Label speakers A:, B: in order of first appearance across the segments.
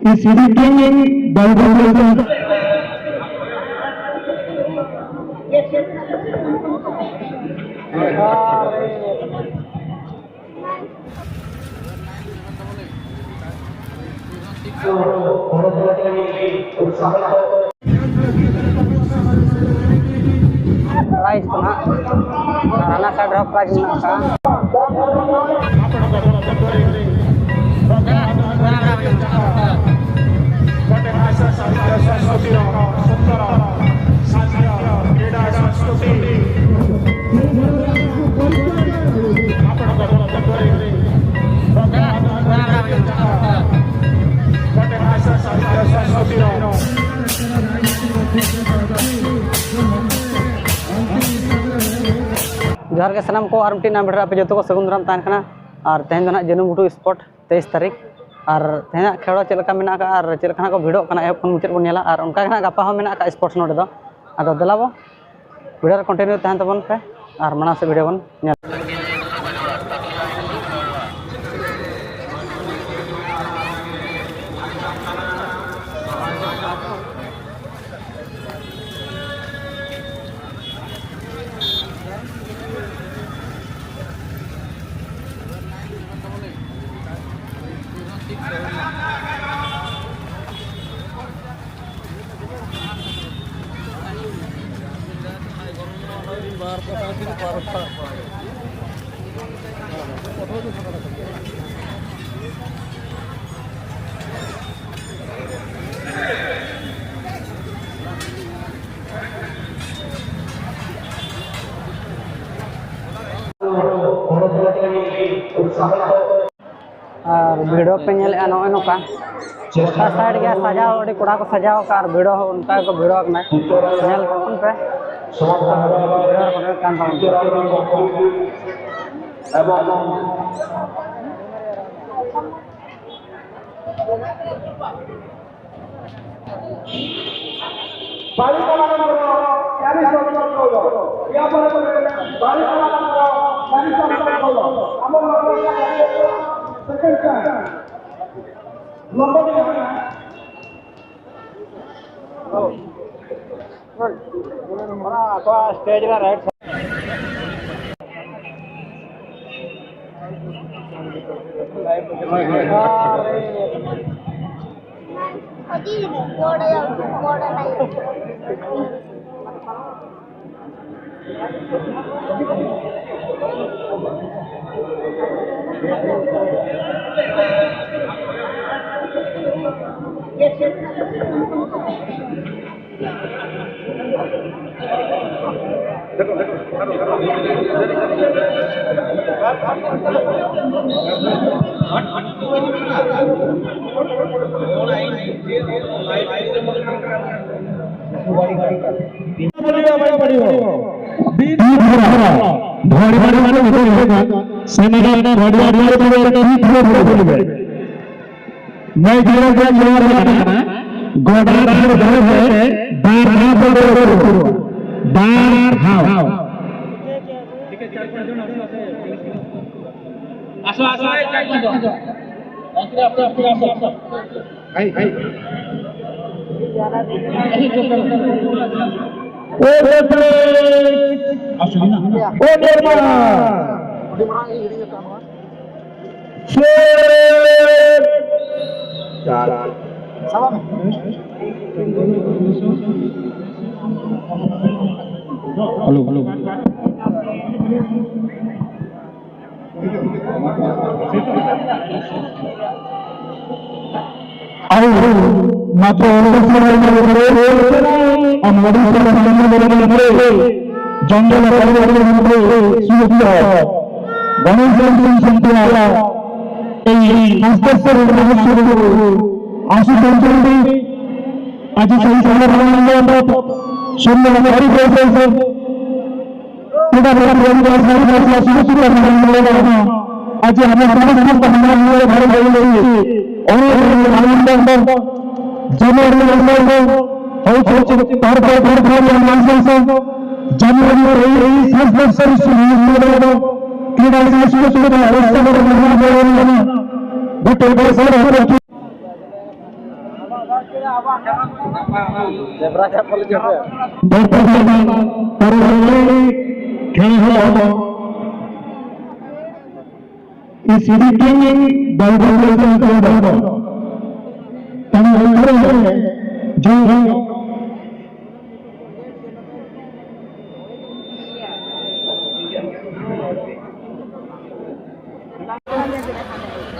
A: is written by the
B: price ko na karena sa drop price na ka जोहार के सामान को are नाम भेड़ा पे जो को सगुन दाराम तहन खाना और तेहन दो ना जनम बुटू स्पॉट 23 तारीख और तेहना खेलो चलका मेना का और चलका को भिड़ो कना एहब खन मुचाद बन नेला और उनका ना गापा हो मेना का स्पोर्ट्स नोडे दो आदो दलाबो वीडियो कंटिन्यू तहन तबन पे और मना से वीडियो बन नेल और वीडियो पे नए नौका साइड गया सजाओ कड़ा को सजाओ का और वीडियो उनका को वीडियो पे स्टेज राइट हेलो आज
A: इस जो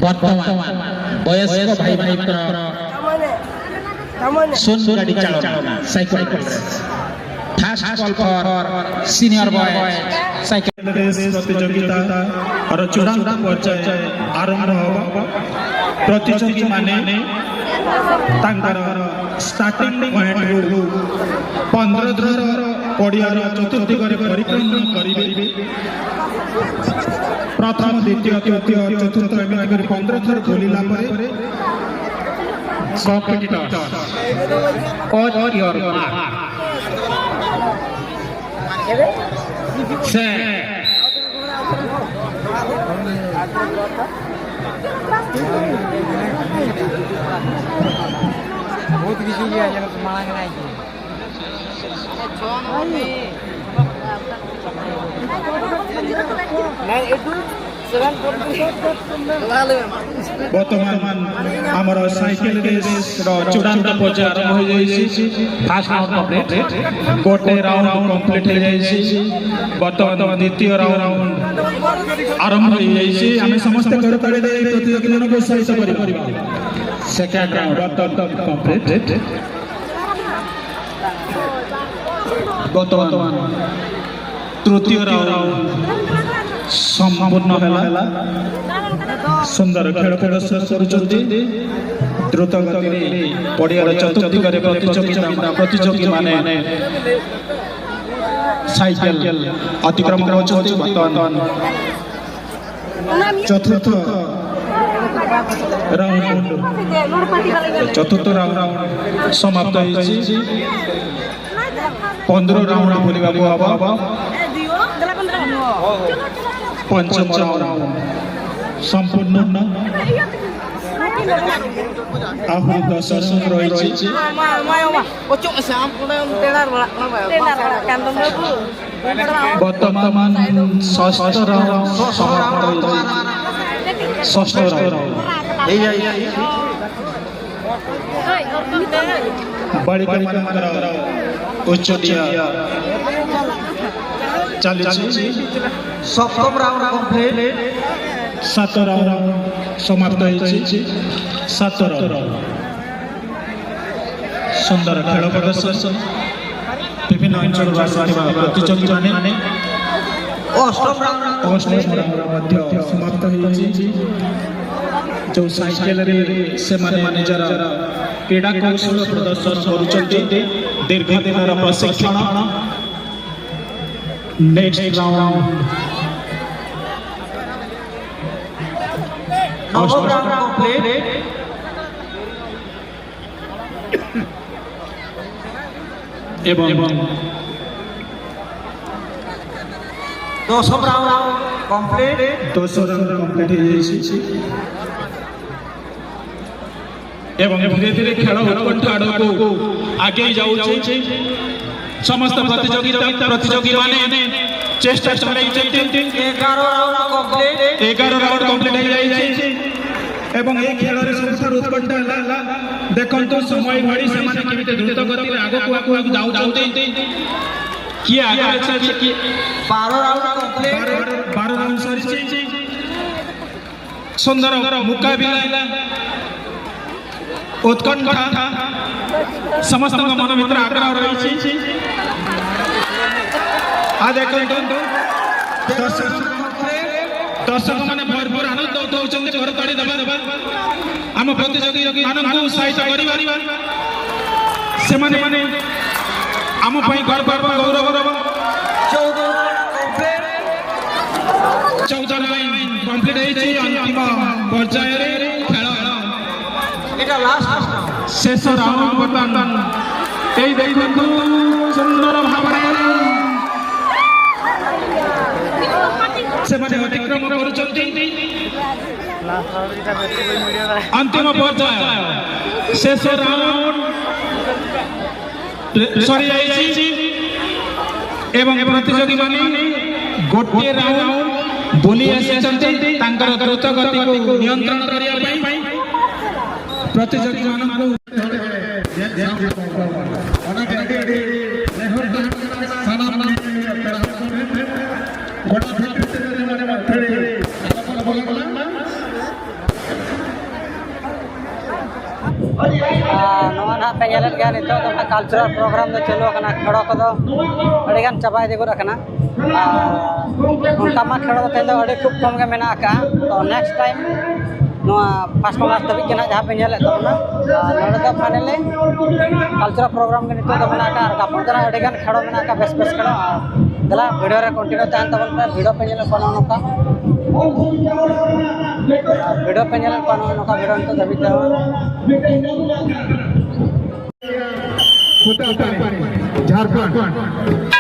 C: बर्तमान वयस्क भाई भाई सुन गाड़ी चलाना cycle fast call for senior boy cycle
D: race प्रतियोगिता और चूड़ांत पर्याय आरंभ होगा प्रतियोगी माने तांकर स्टार्टिंग पॉइंट रु 15 थर पड़ियार चतुर्दिगरे परिक्रमण करिवे प्रथम द्वितीय तृतीय चतुर्थ एमती 15 थर बुलिला परे कॉम्पिटिटर
C: कोच योर मार्क से
B: बहुत किसी की आजा मांग नहीं
D: बर्तमान आमर साइकिल रेस चूड़ांत पर्याय आरंभ हो जाइए
C: फास्ट राउंड कंप्लीट
D: गोटे राउंड कंप्लीट हो जाइए बर्तमान द्वितीय राउंड आरंभ हो जाइए आम समस्त कर ताली दे प्रतियोगी मन को उत्साहित करिबा
C: सेकंड राउंड
D: बर्तमान कंप्लीट बर्तमान तृतीय राउंड संपूर्ण होला सुंदर खेल प्रदर्शन करुचंती द्रुत गति पड़ियार चतुर्दिगरे प्रतियोगी माने साइकिल अतिक्रम करुचंती बर्तमान चतुर्थ राउंड समाप्त होइछि 15 राउंड बुलिबा को हबा पंचम राउंड संपूर्ण आहुरी 10 राउंड रहिछि वर्तमान षष्ठ राउंड समाप्त होइछि षष्ठ राउंड बालिका मानकर उच्चदिया चलिछि
C: सप्तम राउंड कंप्लीट
D: 7 राउंड समाप्त होइछि 7 राउंड सुंदर खेल प्रदर्शन विभिन्न अंचल प्रतियोगी माने
C: अष्टम राउंड
D: मध्य समाप्त होइछि जो साइकिल रे से माने जरा क्रीड़ा कौशल प्रदर्शन करुचंती दीर्घ दिन प्रशिक्षण नेक्स्ट राउंड
C: नवम राउंड कंप्लीट
D: एवं
C: 10th round complete
D: 200 round complete हो जाइछि एवं धीरे धीरे खेल उत्कंठ आड़को आगे जाउछि समस्त प्रतियोगी माने चेष्टा चलाइछन्ति 11 राउंड कंप्लीट हो जाइछि एवं ए खेल रे सबथार उत्कंठ हला देखंतु समय घड़ी से माने केमिते द्रुत गति रे आगो जाउछन्ति किए आगे अछि कि
C: 12 राउंड कंप्लीट
D: 12 राउंड सरिछि सुंदर मुकाबिला उत्कंठा समस्त मन भीतर आग्रह रही आ देखंतु दर्शक माने भरपूर आनंद दौचंती घर ताड़ी दबा आम प्रतियोगी मानकु उत्साहित करिबा से माने आम पई गर्व गौरव 14 लाइन कंप्लीट होइछि अंतिम पर्याय रे खेल
C: एटा लास्ट
D: शेष राउंड बर्तमान एई देखंतु सुंदर भाबरे से माने अतिक्रम करुचंती अंतिम पर्याय शेष राउंड ସରି ଯାଇଛି ଏବଂ ପ୍ରତିଯୋଗୀ ମାନେ ଗୋଟିଏ ରାଉଣ୍ଡ ବୁଲି ଆସିଛନ୍ତି ତାଙ୍କର ଦ୍ରୁତ ଗତିକୁ ନିୟନ୍ତ୍ରଣ କରିବା ପାଇଁ ପ୍ରତିଯୋଗୀ ମାନଙ୍କୁ
B: नवा ना पे ñelet गया नितो तो कल्चरल प्रोग्राम दो चलो कना खड़ो को दो अड़ी गान चबाय दे गुरा कना उनका मा खड़ो ते दो अड़ी खूब कम गे मेना का तो नेक्स्ट टाइम नवा फर्स्ट क्लास तभी केना जहां पे ñelet तो ना नोडे दो फाइनली कल्चरल प्रोग्राम के नितो तो मेना का गापन जना अड़ी गान खड़ो मेना का बेस बेस खड़ो दला वीडियो रे कंटिन्यू तान तबन पे वीडियो पे ñelet कोना नका वीडियो पे ñelet कोना नका वीडियो तो दबी था
A: झारखंड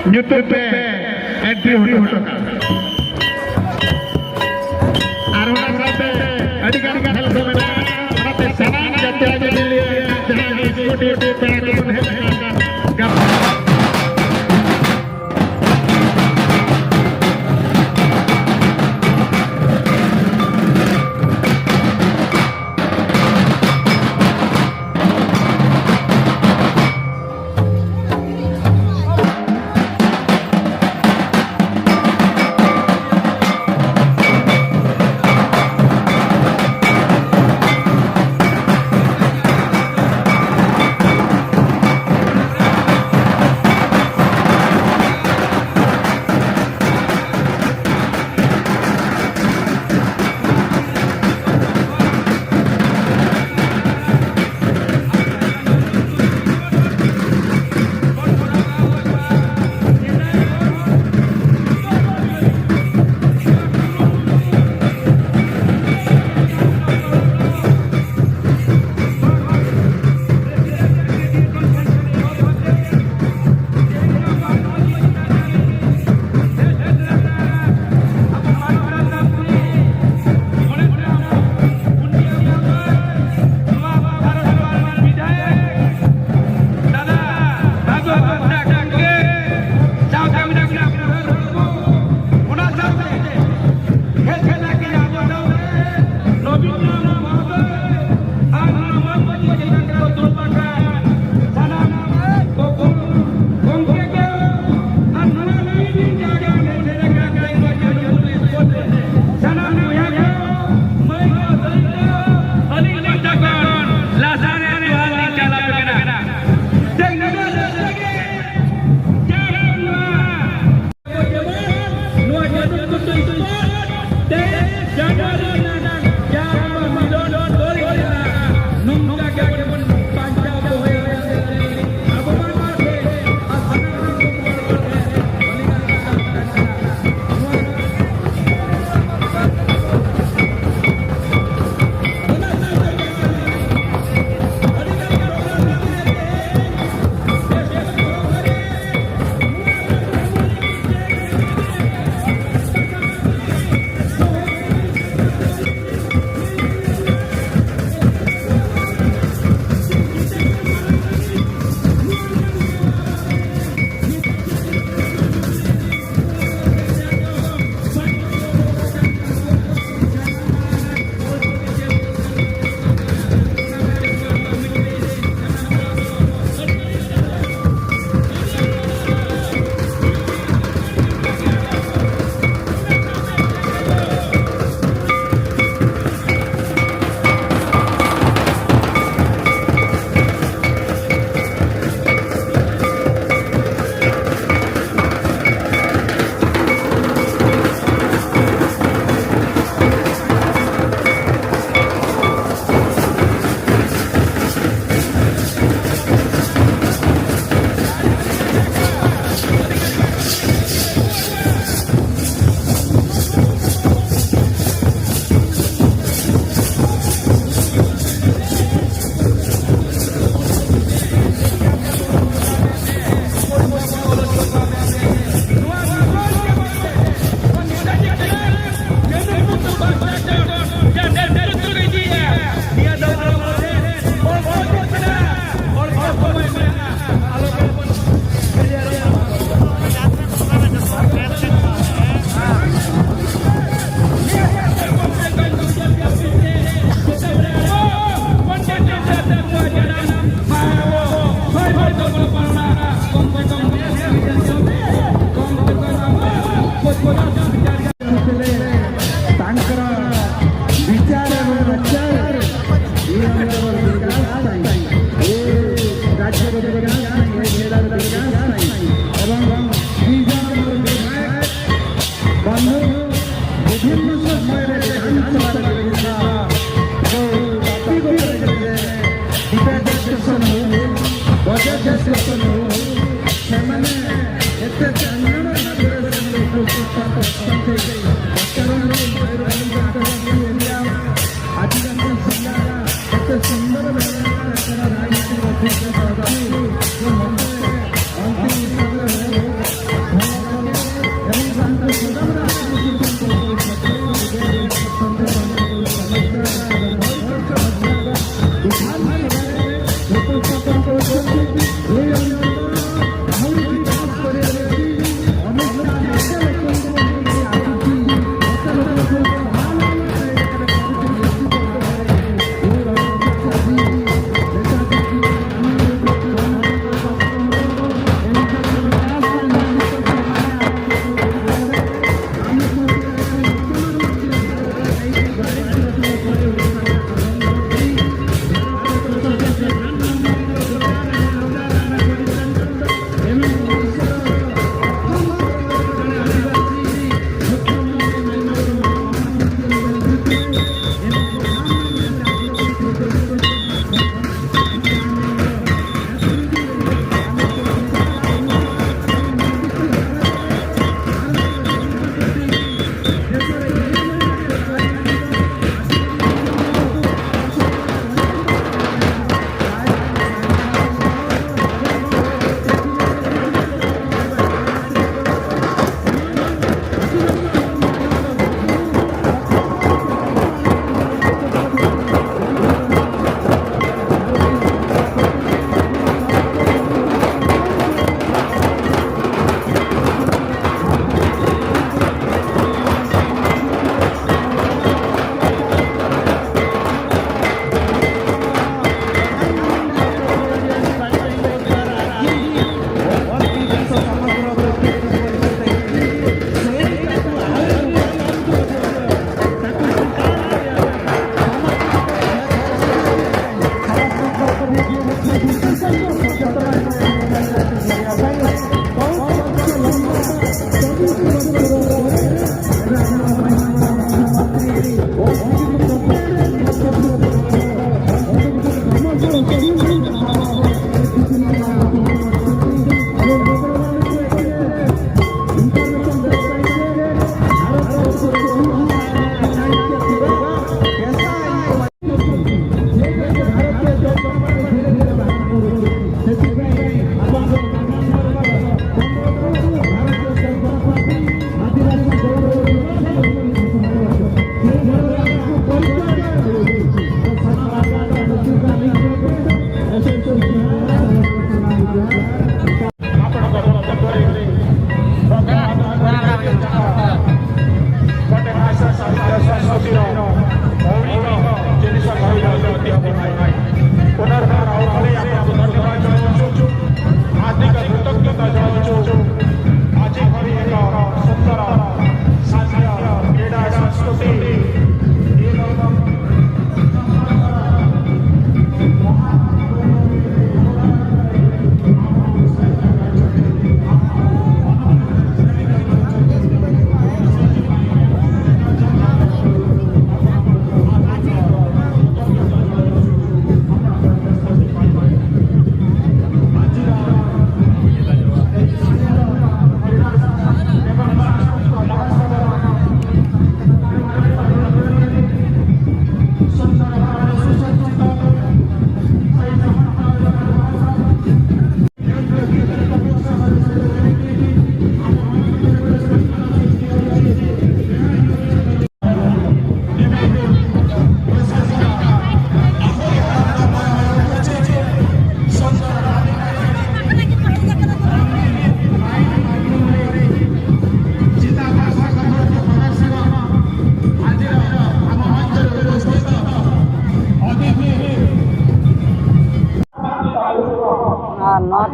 A: YouTube पे एंट्री होटो आरोहण करते अधिकारी का हेल्प में करते सनान जाते हैं दिल्ली जहां स्कूटी पे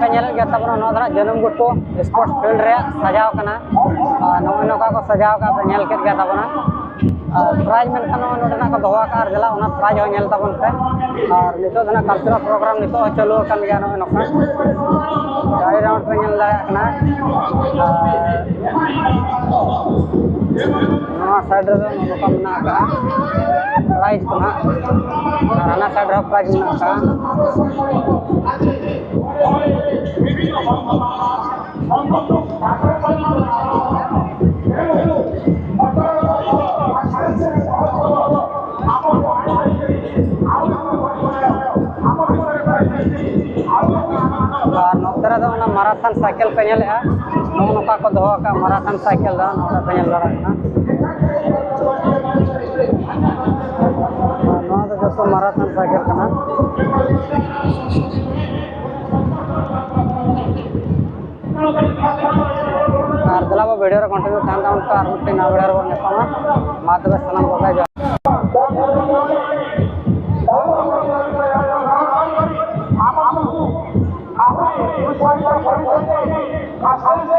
B: पे ñᱮᱞ गया तबना नो धरा जन्म गुटो स्पोर्ट्स फील्ड रे सजाव कना नो नोका को सजाव का पे ñेल केत गया तबना प्राइज में खानो नोडना को दोवा कार जला ओना प्राइज हो ñेल तबन पे और नितो दना कल्चरल प्रोग्राम नितो चलो कन गया नो नोका गाड़ी राउंड पे ñेल ला कना नो साइड रे नोका मना का प्राइज को ना राना साइड रे प्राइज ना का और नोतरे दो ना माराथन साइकिल पे नेले नोका को दोहो का माराथन साइकिल दा नोटा पे नेल बड़ा ना नोआ तो जसो माराथन साइकिल कना और दलाबो वीडियो रे कंटिन्यू थान दा उनका और मिट्टी ना वीडियो रे बोलने पामा मातबे सलाम को जा
E: आसाम से